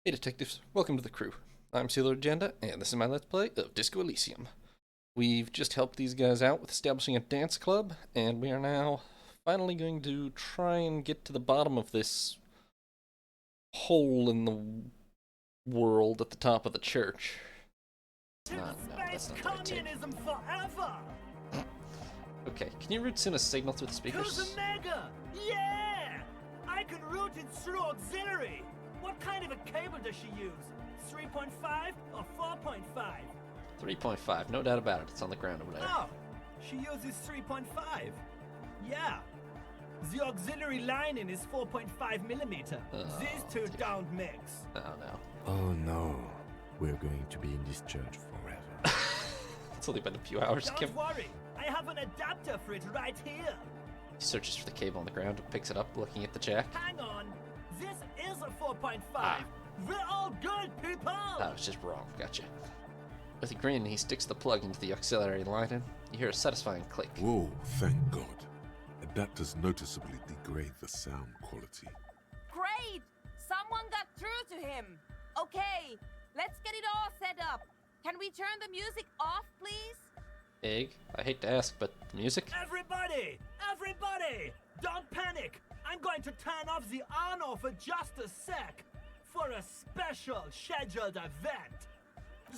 Hey detectives, welcome to the crew. I'm Sailor Agenda, and this is my Let's Play of Disco Elysium. We've just helped these guys out with establishing a dance club, and we are now finally going to try and get to the bottom of this hole in the world at the top of the church. No, that's not the right take. Forever. Okay, can you route send a signal through the speakers? Mega! Yeah! I can route it through auxiliary. What kind of a cable does she use? 3.5 or 4.5? 3.5, no doubt about it. It's on the ground over there. Oh, she uses 3.5. Yeah. The auxiliary lining is 4.5 millimeter. These two don't mix. Oh no. Oh no, we're going to be in this church forever. It's only been a few hours. Don't worry, I have an adapter for it right here. He searches for the cable on the ground and picks it up, looking at the jack. Hang on, this is a 4.5. Ah. We're all good people. I was just wrong. Gotcha. With a grin, he sticks the plug into the auxiliary line. You hear a satisfying click. Whoa, thank God. Adapters noticeably degrade the sound quality. Great! Someone got through to him. Okay, let's get it all set up. Can we turn the music off, please? Egg, I hate to ask, but the music? Everybody! Don't panic! I'm going to turn off the on for just a sec for a special scheduled event.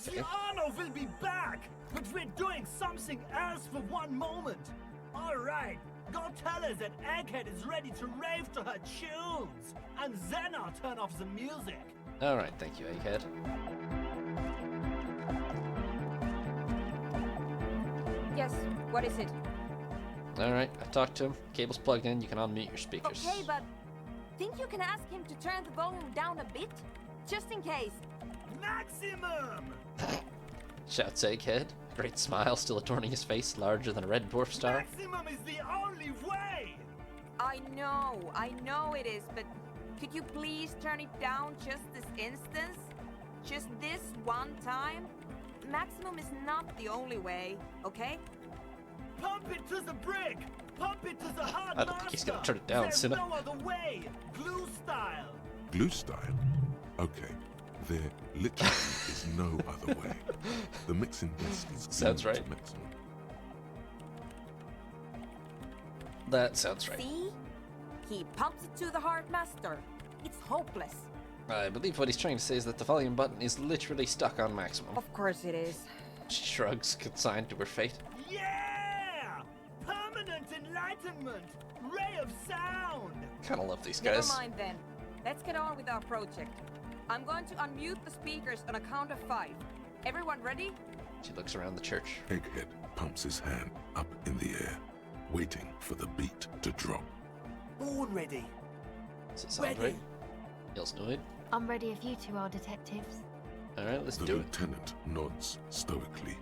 The on will be back, but we're doing something else for one moment. All right, go tell her that Egghead is ready to rave to her tunes, and then I'll turn off the music. Alright, thank you, Egghead. Yes, what is it? Alright, I've talked to him. Cable's plugged in, you can unmute your speakers. Okay, but think you can ask him to turn the volume down a bit? Just in case. Maximum! Shouts Egghead. A great smile still adorning his face, larger than a red dwarf star. Maximum is the only way! I know it is, but could you please turn it down just this instance? Just this one time? Maximum is not the only way, okay? Pump it to the brick! Pump it to the hard I don't think he's gonna turn it down, There's Cinna. no other way! Glue style! Glue style? Okay, there literally is no other way. The mixing desk is Sounds glued right. to maximum. That sounds right. See? He pumps it to the hard master. It's hopeless. I believe what he's trying to say is that the volume button is literally stuck on maximum. Of course it is. She shrugs, consigned to her fate. Yeah! Permanent enlightenment! Ray of sound! Kinda love these Never guys. mind then. Let's get on with our project. I'm going to unmute the speakers on a count of 5. Everyone ready? She looks around the church. Egghead pumps his hand up in the air, waiting for the beat to drop. Born ready! Does it sound Ready. right? Yells Noid. I'm ready if you two are detectives. Alright, let's The do it. lieutenant nods stoically.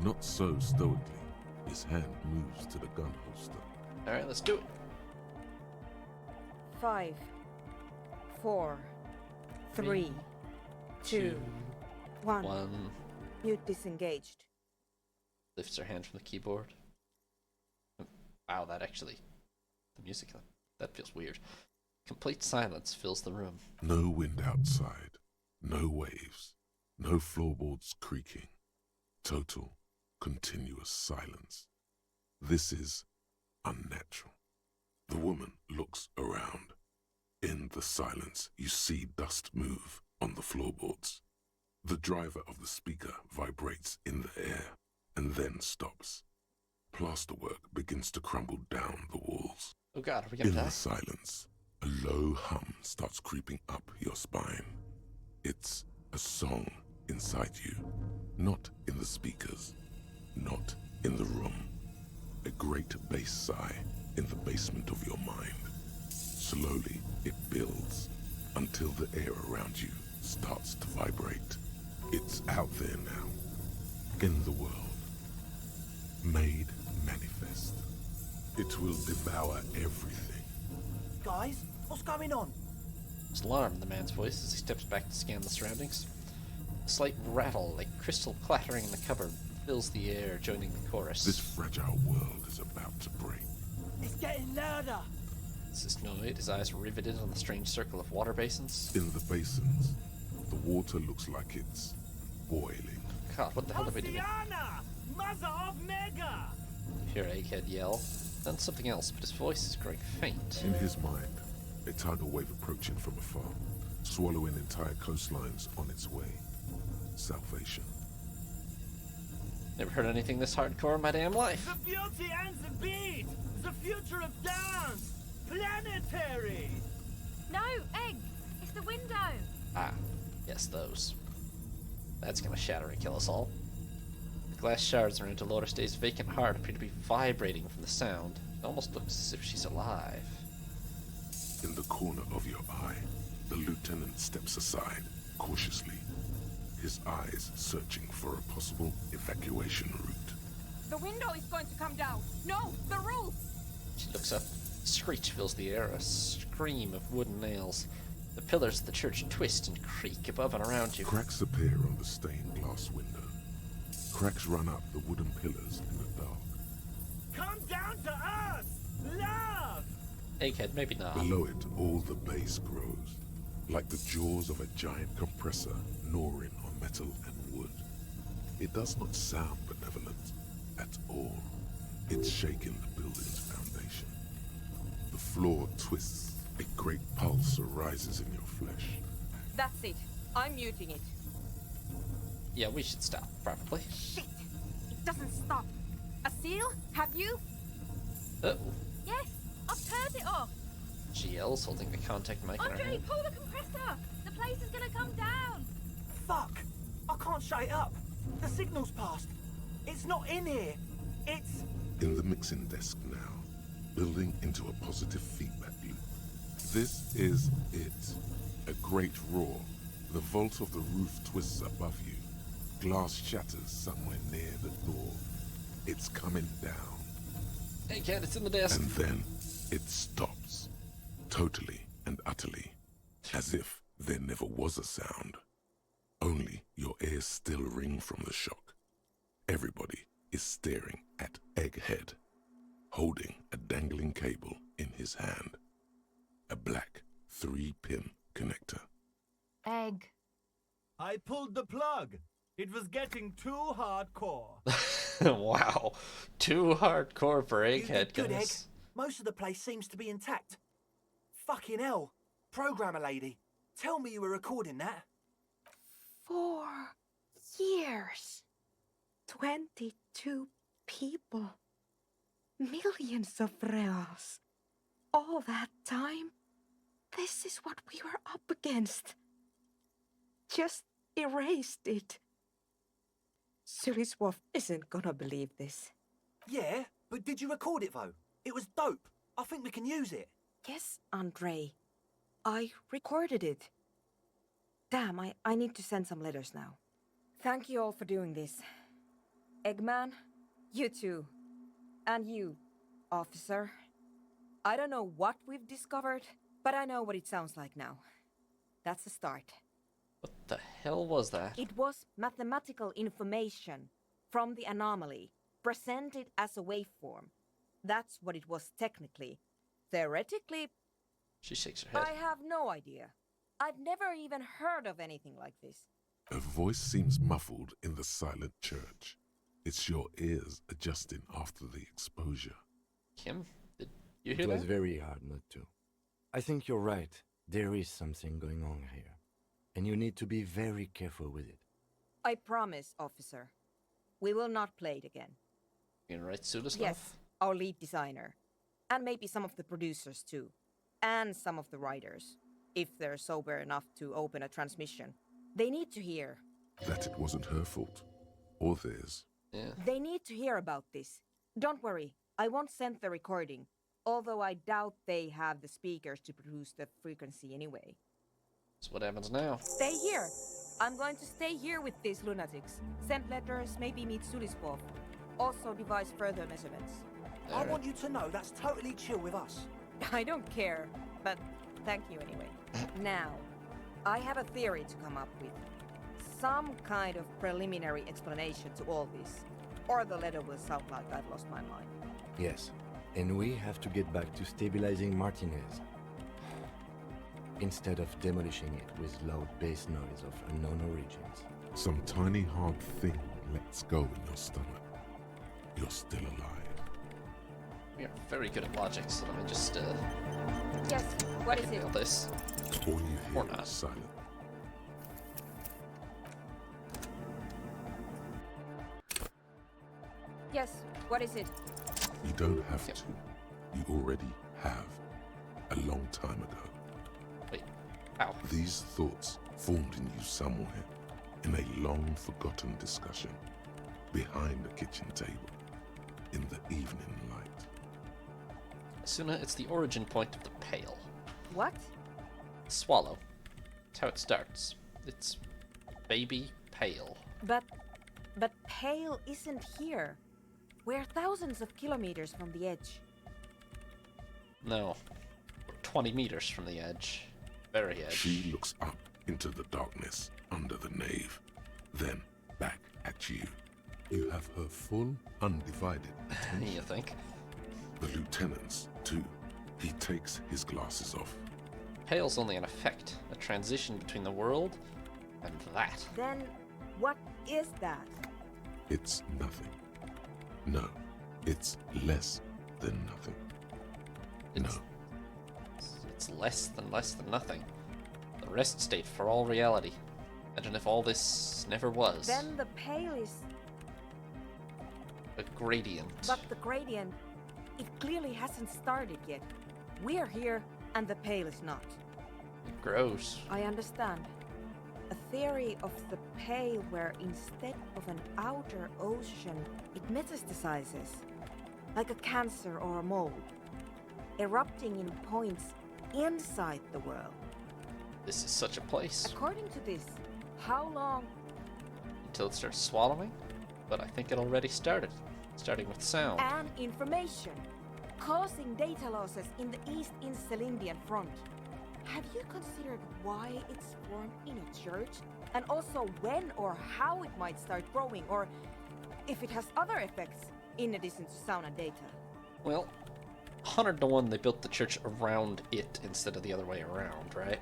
Not so stoically. His hand moves to the gun holster. Alright, let's do it. 5, 4, 3, 2, 1. 1. Mute disengaged. Lifts her hand from the keyboard. Wow, that actually... The music, that feels weird. Complete silence fills the room. No wind outside. No waves. No floorboards creaking. Total, continuous silence. This is unnatural. The woman looks around. In the silence, you see dust move on the floorboards. The driver of the speaker vibrates in the air and then stops. Plasterwork begins to crumble down the walls. Oh god, are we gonna In die? the silence, a low hum starts creeping up your spine. It's a song inside you, not in the speakers, not in the room. A great bass sigh in the basement of your mind. Slowly, it builds until the air around you starts to vibrate. It's out there now, in the world, made manifest. It will devour everything. Guys, what's going on? There's alarm in the man's voice as he steps back to scan the surroundings. A slight rattle, like crystal clattering in the cupboard, fills the air, joining the chorus. This fragile world is about to break. It's getting louder! Says Noid, his eyes riveted on the strange circle of water basins. In the basins, the water looks like it's boiling. God, what the hell did we do? Oceana! Mother of Mega! You hear Egghead yell. Then something else, but his voice is growing faint. In his mind, a tidal wave approaching from afar, swallowing entire coastlines on its way. Salvation. Never heard anything this hardcore in my damn life. The beauty and the beat! The future of dance! Planetary! No, Egg! It's the window! Ah, yes, those. That's gonna shatter and kill us all. The glass shards around Dolores Day's vacant heart appear to be vibrating from the sound. It almost looks as if she's alive. In the corner of your eye, the lieutenant steps aside, cautiously, his eyes searching for a possible evacuation route. The window is going to come down. No, the roof! She looks up. A screech fills the air, a scream of wooden nails. The pillars of the church twist and creak above and around you. Cracks appear on the stained glass window. Cracks run up the wooden pillars in the dark. Come down to us! Love! Egghead, maybe not. Below it, all the bass grows, like the jaws of a giant compressor gnawing on metal and wood. It does not sound benevolent at all. It's shaking the building's foundation. The floor twists. A great pulse arises in your flesh. That's it. I'm muting it. Yeah, we should stop, probably. Shit! It doesn't stop. A seal? Have you? Oh, Yes, I've turned it off! she yells, holding the contact mic in her Andre, hand. pull the compressor! The place is gonna come down! Fuck! I can't shut it up. The signal's passed. It's not in here. It's... In the mixing desk now, building into a positive feedback loop. This is it. A great roar. The vault of the roof twists above you. Glass shatters somewhere near the door. It's coming down. Egghead, it's in the desk. And then it stops. Totally and utterly. As if there never was a sound. Only your ears still ring from the shock. Everybody is staring at Egghead, holding a dangling cable in his hand. A black 3-pin connector. Egg. I pulled the plug. It was getting too hardcore. Wow. Too hardcore for You Egghead, did good, Egg. guys. Most of the place seems to be intact. Fucking hell. Programmer lady, tell me you were recording that. 4 years. 22 people. Millions of reals. All that time? This is what we were up against. Just erased it. Suliswolf isn't gonna believe this. Yeah, but did you record it though? It was dope. I think we can use it. Yes, Andre. I recorded it. Damn, I need to send some letters now. Thank you all for doing this. Eggman, you too. And you, officer. I don't know what we've discovered, but I know what it sounds like now. That's a start. What the hell was that? It was mathematical information from the anomaly, presented as a waveform. That's what it was technically. Theoretically, She shakes her head. I have no idea. I've never even heard of anything like this. A voice seems muffled in the silent church. It's your ears adjusting after the exposure. Kim, did you It hear was that? very hard not to. I think you're right. There is something going on here. And you need to be very careful with it. I promise, officer. We will not play it again. You gonna write Sudaslav? Yes, our lead designer. And maybe some of the producers too. And some of the writers. If they're sober enough to open a transmission. They need to hear. That it wasn't her fault. Or theirs. Yeah. They need to hear about this. Don't worry, I won't send the recording. Although I doubt they have the speakers to produce the frequency anyway. So what happens now? Stay here. I'm going to stay here with these lunatics. Send letters, maybe meet Suliswolf. Also devise further measurements. I Alright. want you to know that's totally chill with us. I don't care, but thank you anyway. Now, I have a theory to come up with. Some kind of preliminary explanation to all this. Or the letter will sound like I've lost my mind. Yes. And we have to get back to stabilizing Martinez. instead of demolishing it with loud bass noise of unknown origins. Some tiny hard thing lets go in your stomach. You're still alive. We are very good at logic, so let me just Yes, what is it? nail this. All you hear Or not. is silence. Yes, what is it? You don't have Yep. to. You already have. A long time ago. Wait. Ow. These thoughts formed in you somewhere, in a long forgotten discussion, behind a kitchen table, in the evening light. Asuna, it's the origin point of the pail. What? Swallow. That's how it starts. It's baby pail. But Pale isn't here. We're thousands of kilometers from the edge. No. We're 20 meters from the edge. Very edge. She looks up into the darkness under the nave, then back at you. You have her full, undivided attention. You think? The lieutenant's, too. He takes his glasses off. Pale's only an effect, a transition between the world and that. Then what is that? It's nothing. No, it's less than nothing. It's, No, it's less than nothing. The rest state for all reality. Imagine if all this never was. Then the Pale is... A gradient. But the gradient, it clearly hasn't started yet. We're here, and the Pale is not. It grows. I understand. A theory of the Pale where instead of an outer ocean, it metastasizes. Like a cancer or a mold. Erupting in points inside the world. This is such a place. According to this, how long... Until it starts swallowing. But I think it already started. Starting with sound. And information. Causing data losses in the East Insulindian front. Have you considered why it's formed in a church? And also when or how it might start growing, or if it has other effects in addition to sound and data? Well, 100 to 1 they built the church around it instead of the other way around, right?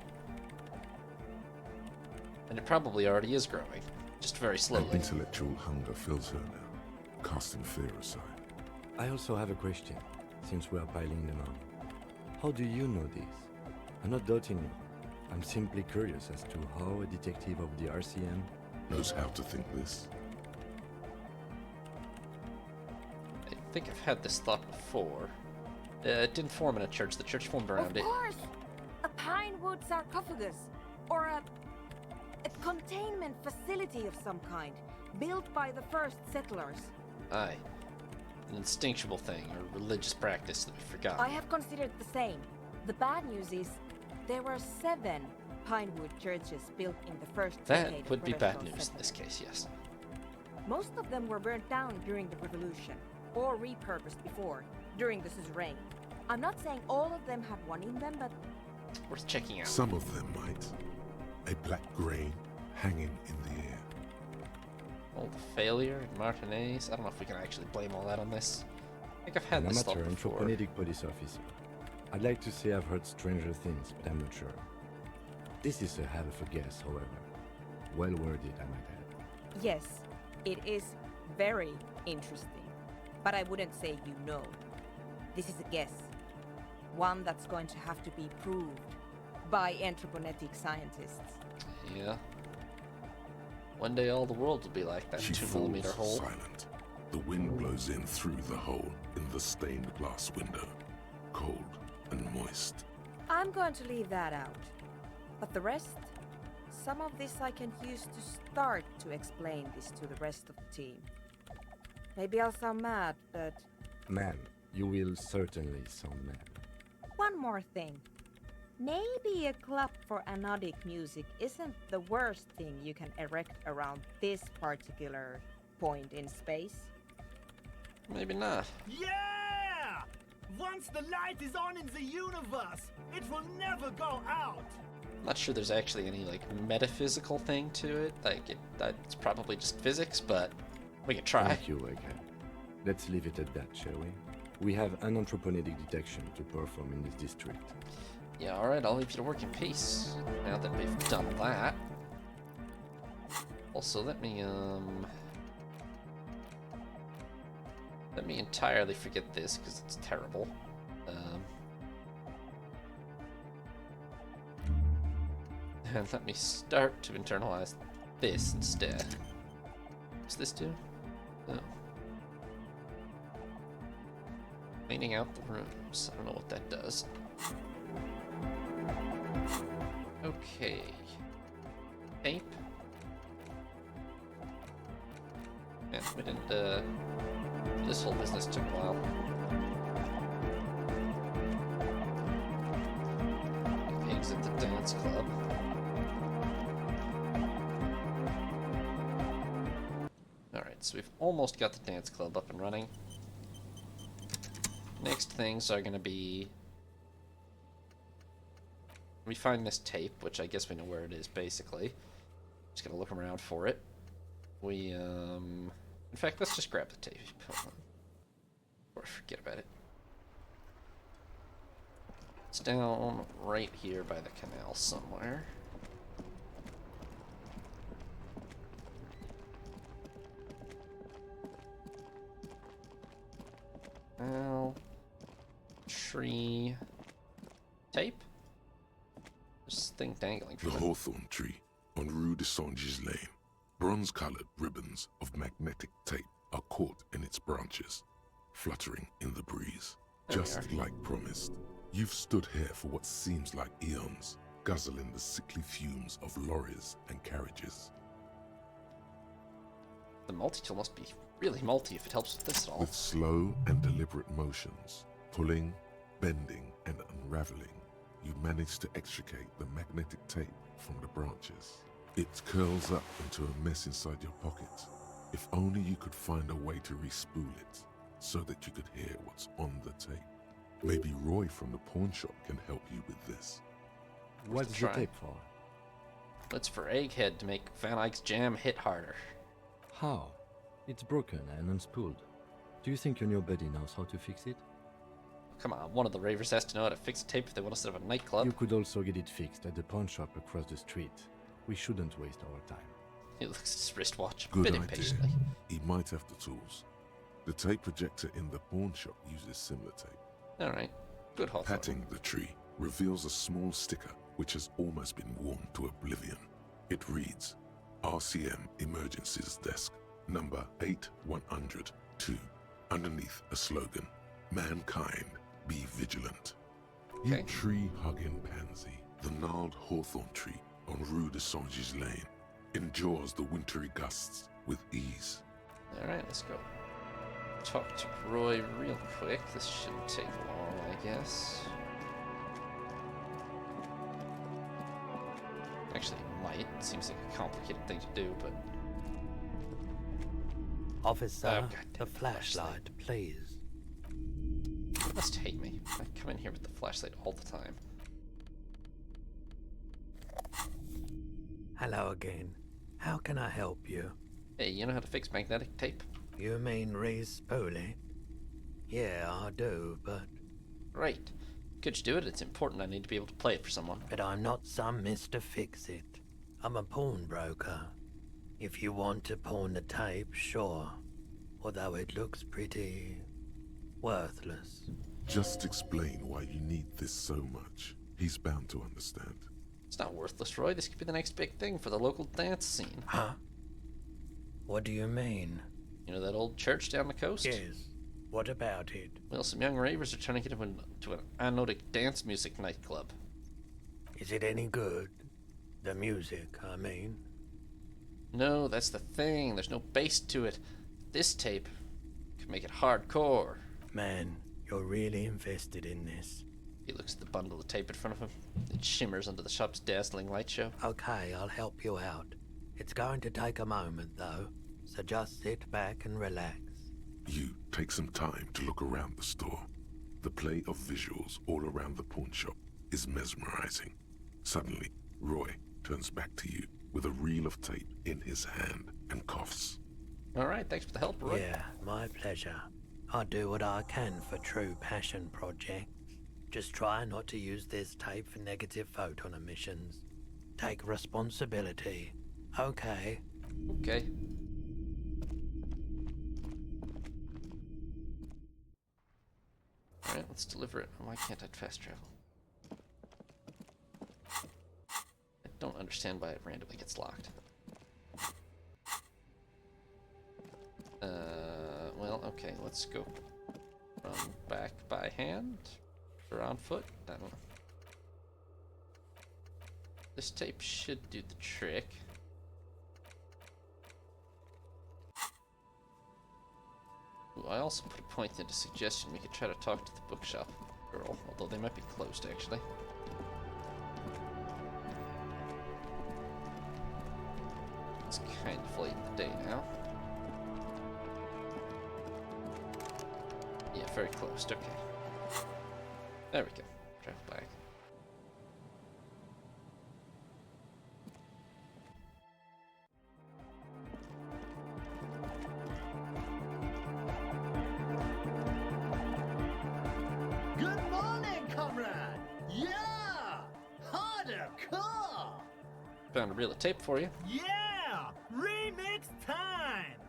And it probably already is growing. Just very an slowly. intellectual hunger fills her now, casting fear aside. I also have a question, since we are piling them on. How do you know this? I'm not doubting you. I'm simply curious as to how a detective of the RCM... Knows how to think this. I think I've had this thought before. It didn't form in a church. The church formed around Of it. course! A pine wood sarcophagus, or a containment facility of some kind, built by the first settlers. Aye. An instinctual thing, or religious practice that we forgot. I have considered the same. The bad news is, there were 7 pinewood churches built in the first decade That of would be bad British news in settlers. this case, yes. Most of them were burnt down during the revolution, or repurposed before, during the suzerain. I'm not saying all of them have one in them, but Worth checking out. Some of them might. A black grain hanging in the air. All the failure in Martinez. I don't know if we can actually blame all that on this. I think I've had An this thought amateur before. anthropomedic police officer. I'd like to say I've heard stranger things, but I'm not sure. This is a hell of a guess, however. Well worded, I might add. yes, it is very interesting. But I wouldn't say you know. This is a guess. One that's going to have to be proved by anthroponetic scientists. Yeah. One day all the world will be like that She 2 falls millimeter hole. silent. The wind blows in through the hole in the stained glass window, cold and moist. I'm going to leave that out. But the rest? Some of this I can use to start to explain this to the rest of the team. Maybe I'll sound mad, but Ma'am, you will certainly sound mad. one more thing. Maybe a club for anodic music isn't the worst thing you can erect around this particular point in space. Maybe not. Yeah! Once the light is on in the universe, it will never go out! I'm not sure there's actually any like metaphysical thing to it. Like that's probably just physics, but we can try. Thank you, Egghead. Let's leave it at that, shall we? We have an anthropomedic detection to perform in this district. Yeah, alright, I'll leave you to work in peace. Now that we've done that. Also, let me entirely forget this, because it's terrible. And let me start to internalize this instead. What's this do? Oh. Cleaning out the rooms. I don't know what that does. Okay. Tape. Yeah, we didn't, this whole business took a while. Exit the dance club. Alright, so we've almost got the dance club up and running. Next things are gonna be... we find this tape, which I guess we know where it is, basically. Just gotta look around for it. We, in fact, let's just grab the tape. Or forget about it. It's down right here by the canal somewhere. Well, tree tape? This thing dangling The from it. hawthorn tree on Rue de Songes Lane. Bronze-colored ribbons of magnetic tape are caught in its branches, fluttering in the breeze. There we Just are. like promised, you've stood here for what seems like eons, guzzling the sickly fumes of lorries and carriages. The multi-tool must be really multi if it helps with this at all. With slow and deliberate motions, pulling, bending, and unraveling, you manage to extricate the magnetic tape from the branches. It curls up into a mess inside your pocket. If only you could find a way to re-spool it, so that you could hear what's on the tape. Maybe Roy from the pawn shop can help you with this. What's the try. tape for? It's for Egghead to make Van Eyck's jam hit harder. How? It's broken and unspooled. Do you think your new buddy knows how to fix it? Come on, one of the ravers has to know how to fix a tape if they want to set up a nightclub. You could also get it fixed at the pawn shop across the street. We shouldn't waste our time. He looks at his wristwatch a Good bit idea. impatiently. He might have the tools. The tape projector in the pawn shop uses similar tape. Alright, good Hawthorne. Patting the tree reveals a small sticker which has almost been worn to oblivion. It reads, RCM Emergencies Desk, number 8102. Underneath a slogan, Mankind, be vigilant. You Okay. tree-hugging pansy, the gnarled hawthorn tree on Rue de Songes Lane endures the wintry gusts with ease. Alright, let's go. Talk to Roy real quick. This shouldn't take long, I guess. Actually, it might. It seems like a complicated thing to do, but... Officer, Oh, goddamn the flashlight, please. You must hate me. I come in here with the flashlight all the time. Hello again. How can I help you? Hey, you know how to fix magnetic tape? You mean re-spool it? Yeah, I do, but Great. Could you do it? It's important. I need to be able to play it for someone. I'm not some Mr. Fix-It. I'm a pawnbroker. If you want to pawn the tape, sure. Although it looks pretty... worthless. Just explain why you need this so much. He's bound to understand. It's not worthless, Roy. This could be the next big thing for the local dance scene. Huh? What do you mean? You know that old church down the coast? Yes. What about it? Well, some young ravers are trying to get him to an anodic dance music nightclub. Is it any good? The music, I mean. No, that's the thing. There's no bass to it. This tape could make it hardcore. Man, you're really invested in this. He looks at the bundle of tape in front of him. It shimmers under the shop's dazzling light show. Okay, I'll help you out. It's going to take a moment, though, so just sit back and relax. You take some time to look around the store. The play of visuals all around the pawn shop is mesmerizing. Suddenly, Roy turns back to you with a reel of tape in his hand and coughs. All right, thanks for the help, Roy. Yeah, my pleasure. I do what I can for true passion projects. Just try not to use this tape for negative photon emissions. Take responsibility. Okay. Okay. Alright, let's deliver it. Why can't I fast travel? I don't understand why it randomly gets locked. Well, okay, let's go run back by hand or on foot. I don't know. This tape should do the trick. Ooh, I also put a point into suggestion we could try to talk to the bookshop girl, although they might be closed actually. It's kind of late in the day now. Yeah, very closed, okay. There we go. Travel back. Good morning, comrade! Yeah! Harder car! Found a reel of tape for you. Yeah! Remix time!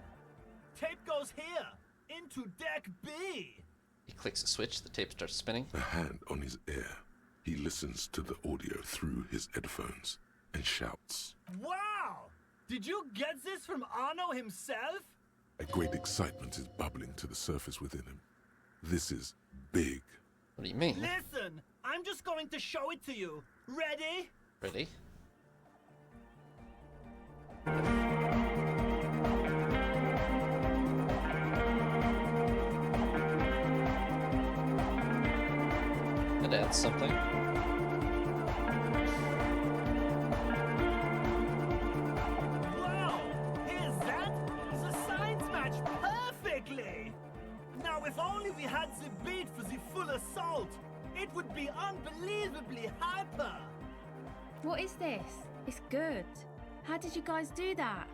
Tape goes here, into deck B. He clicks a switch, the tape starts spinning. A hand on his ear. He listens to the audio through his headphones and shouts. Wow! Did you get this from Arno himself? A great excitement is bubbling to the surface within him. This is big. What do you mean? Listen, I'm just going to show it to you. Ready? Ready? That adds something. Wow! Here's that? The signs match perfectly! Now, if only we had the beat for the full assault, it would be unbelievably hyper! What is this? It's good. How did you guys do that?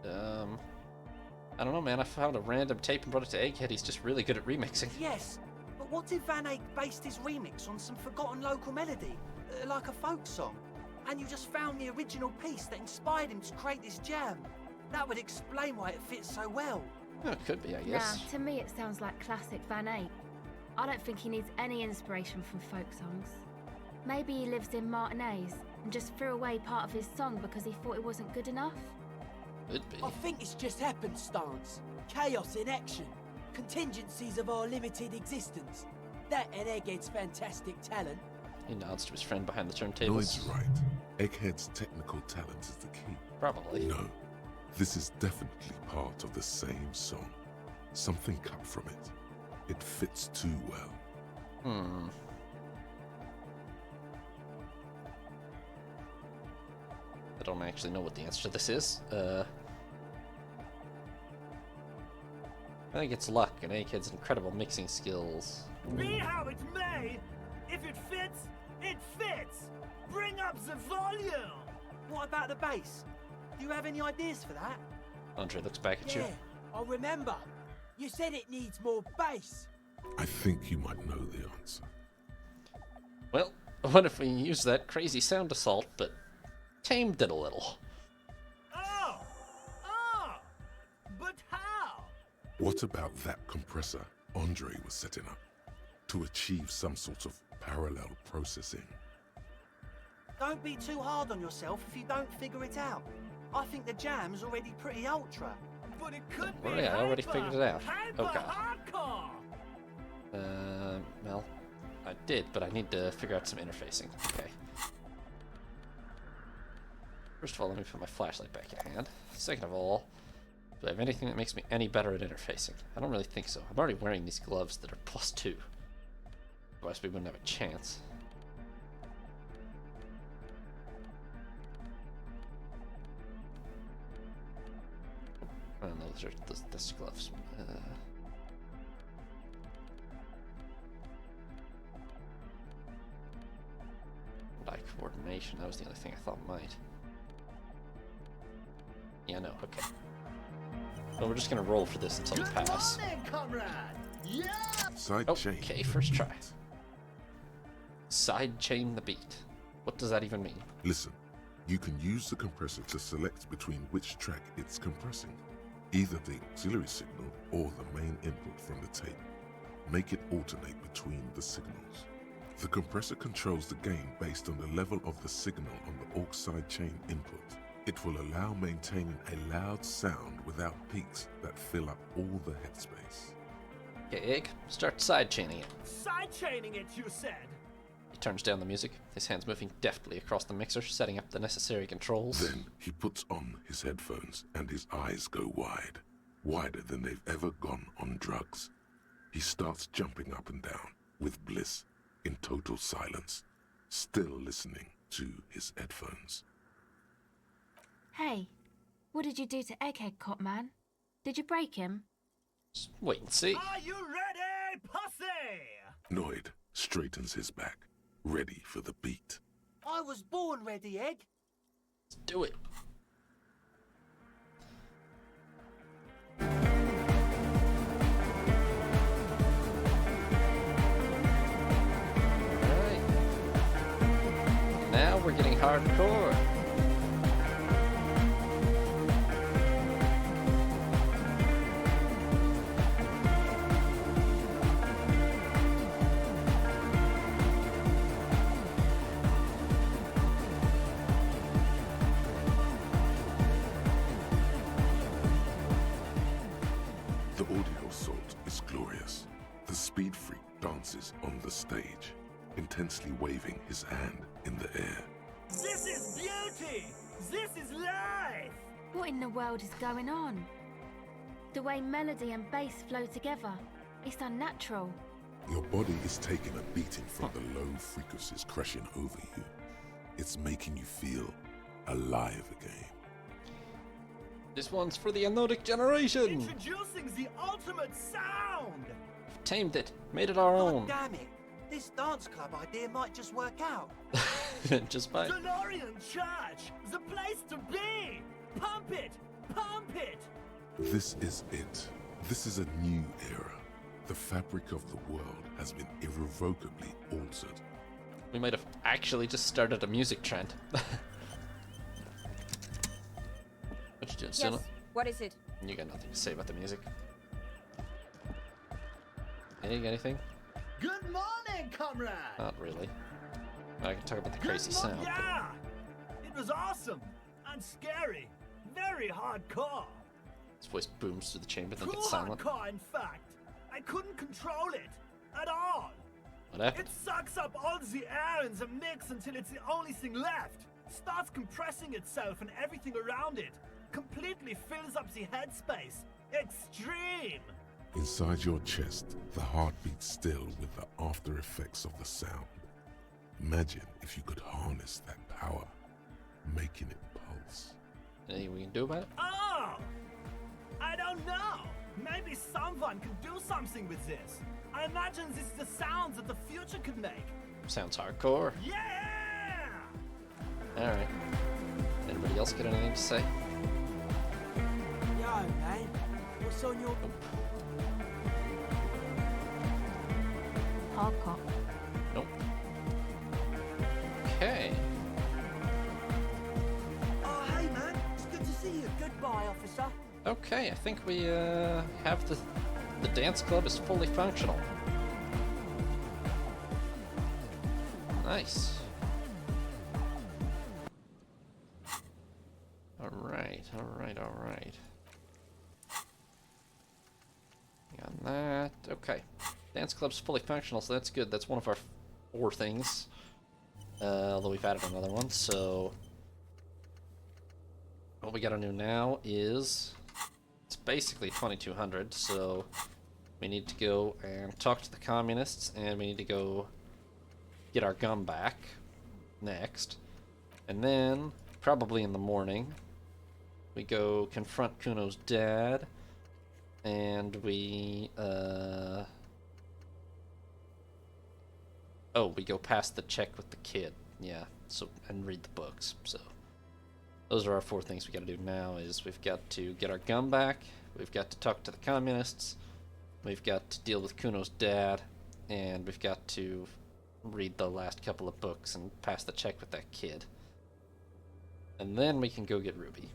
I don't know, man. I found a random tape and brought it to Egghead. He's just really good at remixing. Yes, but what if Van Eyck based his remix on some forgotten local melody, like a folk song, and you just found the original piece that inspired him to create this jam? That would explain why it fits so well. Oh, it could be, I guess. Nah, to me it sounds like classic Van Eyck. I don't think he needs any inspiration from folk songs. Maybe he lives in Martinez and just threw away part of his song because he thought it wasn't good enough. Could be. I think it's just happenstance, chaos in action, contingencies of our limited existence. That and Egghead's fantastic talent. He nods to his friend behind the turntables. Lloyd's right. Egghead's technical talent is the key. Probably. No, this is definitely part of the same song. Something cut from it. It fits too well. I don't actually know what the answer to this is. I think it's luck and Egghead's incredible mixing skills. Be how it may, if it fits, it fits! Bring up the volume! What about the bass? Do you have any ideas for that? Andre looks back at you. Yeah, I remember. You said it needs more bass. I think you might know the answer. Well, what if we use that crazy sound assault, but tamed it a little? Oh! But how? What about that compressor Andre was setting up to achieve some sort of parallel processing? Don't be too hard on yourself if you don't figure it out. I think the jam's already pretty ultra. But it could be Well, yeah, I already hyper, figured it out. Hyper Oh, God. hardcore! Well, I did, but I need to figure out some interfacing. Okay. First of all, let me put my flashlight back in hand. Second of all, do I have anything that makes me any better at interfacing? I don't really think so. I'm already wearing these gloves that are +2. Otherwise, we wouldn't have a chance. Oh, no, those are those gloves. Eye coordination, that was the only thing I thought might. Yeah, no, okay. Well, we're just gonna roll for this until we Good pass. morning, comrade! Yeah! Side chain. Okay, first try. Sidechain the beat. What does that even mean? Listen, you can use the compressor to select between which track it's compressing, either the auxiliary signal or the main input from the tape. Make it alternate between the signals. The compressor controls the gain based on the level of the signal on the aux sidechain input. It will allow maintaining a loud sound without peaks that fill up all the headspace. Okay, Egg, start sidechaining it. Sidechaining it, you said? He turns down the music, his hands moving deftly across the mixer, setting up the necessary controls. Then he puts on his headphones and his eyes go wide, wider than they've ever gone on drugs. He starts jumping up and down with bliss, in total silence, still listening to his headphones. Hey, what did you do to Egghead Cop Man? Did you break him? Just wait and see. Are you ready, pussy? Noid straightens his back, ready for the beat. I was born ready, Egg. Let's do it. Alright. Now we're getting hardcore. The audio assault is glorious. The speed freak dances on the stage, intensely waving his hand in the air. This is beauty! This is life! What in the world is going on? The way melody and bass flow together, it's unnatural. Your body is taking a beating from the low frequencies crashing over you. It's making you feel alive again. This one's for the anodic generation. Introducing the ultimate sound! We've tamed it, made it our God own. damn it. This dance club idea might just work out. Just by. DeLorean Church! The place to be! Pump it! Pump it! This is it. This is a new era. The fabric of the world has been irrevocably altered. We might have actually just started a music trend. What you doing, Yes, Suna? what is it? You got nothing to say about the music. Hey, you got anything? Good morning, comrade! Not really. I can talk about the crazy sound. but- Yeah! It was awesome! And scary! Very hardcore! His voice booms through the chamber, then Too gets silent. hardcore, in fact! I couldn't control it! At all! What happened? It sucks up all the air in the mix until it's the only thing left! Starts compressing itself and everything around it! Completely fills up the headspace! Extreme! Inside your chest, the heart beats still with the after effects of the sound. Imagine if you could harness that power, making it pulse. Anything we can do about it? Oh! I don't know! Maybe someone can do something with this! I imagine this is the sounds that the future could make! Sounds hardcore. Yeah! Alright. Anybody else got anything to say? Yo, man. What's on your... Hardcore. Nope. Okay. Oh, hey, man. It's good to see you. Goodbye, officer. Okay, I think we have the dance club is fully functional. Nice. Alright. Got that. Okay. Dance club's fully functional, so that's good. That's one of our 4 things. Although we've added another one, so what we gotta do now is it's basically 2200, so we need to go and talk to the communists, and we need to go get our gun back next. And then, probably in the morning, we go confront Kuno's dad, and we, oh, we go past the check with the kid, yeah, so, and read the books, so. Those are our 4 things we gotta do now, is we've got to get our gun back, we've got to talk to the communists, we've got to deal with Kuno's dad, and we've got to read the last couple of books and pass the check with that kid. And then we can go get Ruby.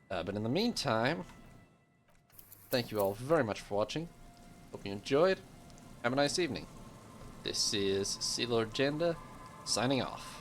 But in the meantime, thank you all very much for watching. Hope you enjoyed. Have a nice evening. This is Sea Lord Jenda, signing off.